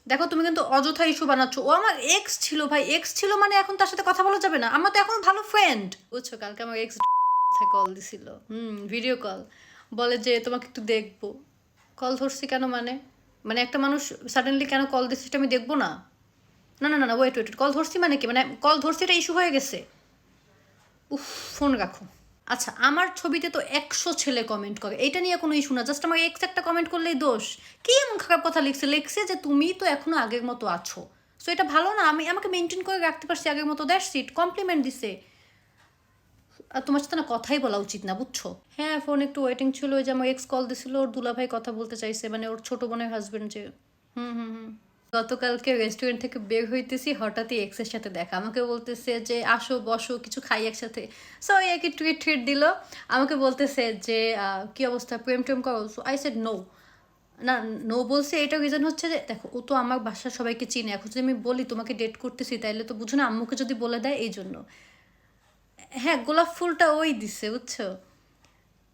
দেখো তুমি কিন্তু অযথা ইস্যু বানাচ্ছ। ও আমার এক্স ছিল ভাই, এক্স ছিল মানে এখন তার সাথে কথা বলা যাবে না? আমরা তো এখন ভালো ফ্রেন্ড, বুঝছো? কালকে আমার এক্স কল দিছিল, ভিডিও কল, বলে যে তোমাকে একটু দেখবো। কল ধরছি কেন? মানে মানে একটা মানুষ সাডেনলি কেন কল দিচ্ছে সেটা আমি দেখবো না? না না না না, ওয়েট ওয়েট, কল ধরছি মানে কি? মানে কল ধরছি এটা ইস্যু হয়ে গেছে? উফ, ফোন রাখো। আচ্ছা, আমার ছবিতে তো 100 ছেলে কমেন্ট করে, এটা নিয়ে কোনো ইস্যু না, জাস্ট আমার এক্স একটা কমেন্ট করলেই দোষ? কি এমন খারাপ কথা লিখছে? লিখছে যে তুমি তো এখনো আগের মতো আছো, সো এটা ভালো না, আমাকে মেনটেন করে রাখতে পারছি আগের মতো, দ্যাটস ইট। কমপ্লিমেন্ট দিছে। আর তোমার সাথে না কথাই বলা উচিত না, বুঝছো? হ্যাঁ, ফোন একটু ওয়েটিং ছিল, ওই যে আমার এক্স কল দিছিল, ওর দুলাভাই কথা বলতে চাইছে, মানে ওর ছোট বোনের হাজবেন্ড যে। হুম হুম হুম। গতকালকে রেস্টুরেন্ট থেকে বের হইতেছি, হঠাৎই এক্সের সাথে দেখা, আমাকে বলতেছে যে আসো বসো কিছু খাই একসাথে। সো একই ট্রিট ট্রিট দিল। আমাকে বলতেছে যে কি অবস্থা, প্রেম টেম করো? So I said no. না, নো বলছে এটা রিজন হচ্ছে যে দেখো, ও তো আমার বাসার সবাইকে চিনে, এখন যদি আমি বলি তোমাকে ডেট করতেছি তাইলে তো বুঝো না, আম্মুকে যদি বলে দেয়, এই জন্য। হ্যাঁ, গোলাপ ফুলটা ওই দিছে, বুঝছো?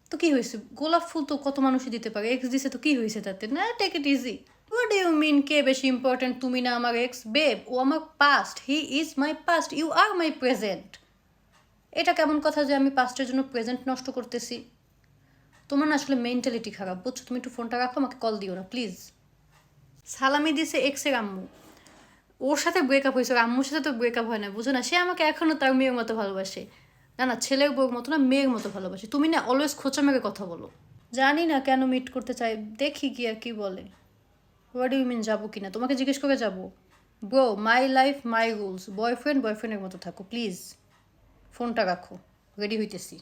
তো কি হয়েছে, গোলাপ ফুল তো কত মানুষই দিতে পারে, এক্স দিছে তো কি হয়েছে তাতে? না, take it easy. What do you mean কে বেশি ইম্পর্টেন্ট, তুমি না আমার এক্স? বেব, ও আমার past, he is my past, you are my present. এটা কেমন কথা যে আমি পাস্টের জন্য প্রেজেন্ট নষ্ট করতেছি? তোমার না আসলে মেন্টালিটি খারাপ, বুঝছো? তুমি একটু ফোনটা রাখো, আমাকে কল দিও না প্লিজ। সালামি দিছে এক্সের আম্মু, ওর সাথে ব্রেকআপ হয়েছে, ওর আম্মুর সাথে তো ব্রেকআপ হয় না, বুঝো না? সে আমাকে এখনও তার মেয়ের মতো ভালোবাসে। না না, ছেলের বউর মতো না, মেয়ের মতো ভালোবাসে। তুমি না অলওয়েজ খোঁচা মেরে কথা বলো। জানি না কেন মিট করতে চাই, দেখি কি আর কি বলে। হোয়াট ডু ইউ মিন যাবো কিনা? তোমাকে জিজ্ঞেস করে যাবো? Bro, my life my rules, boyfriend বয়ফ্রেন্ডের মতো থাকো প্লিজ। ফোনটা রাখো, রেডি হইতেছি।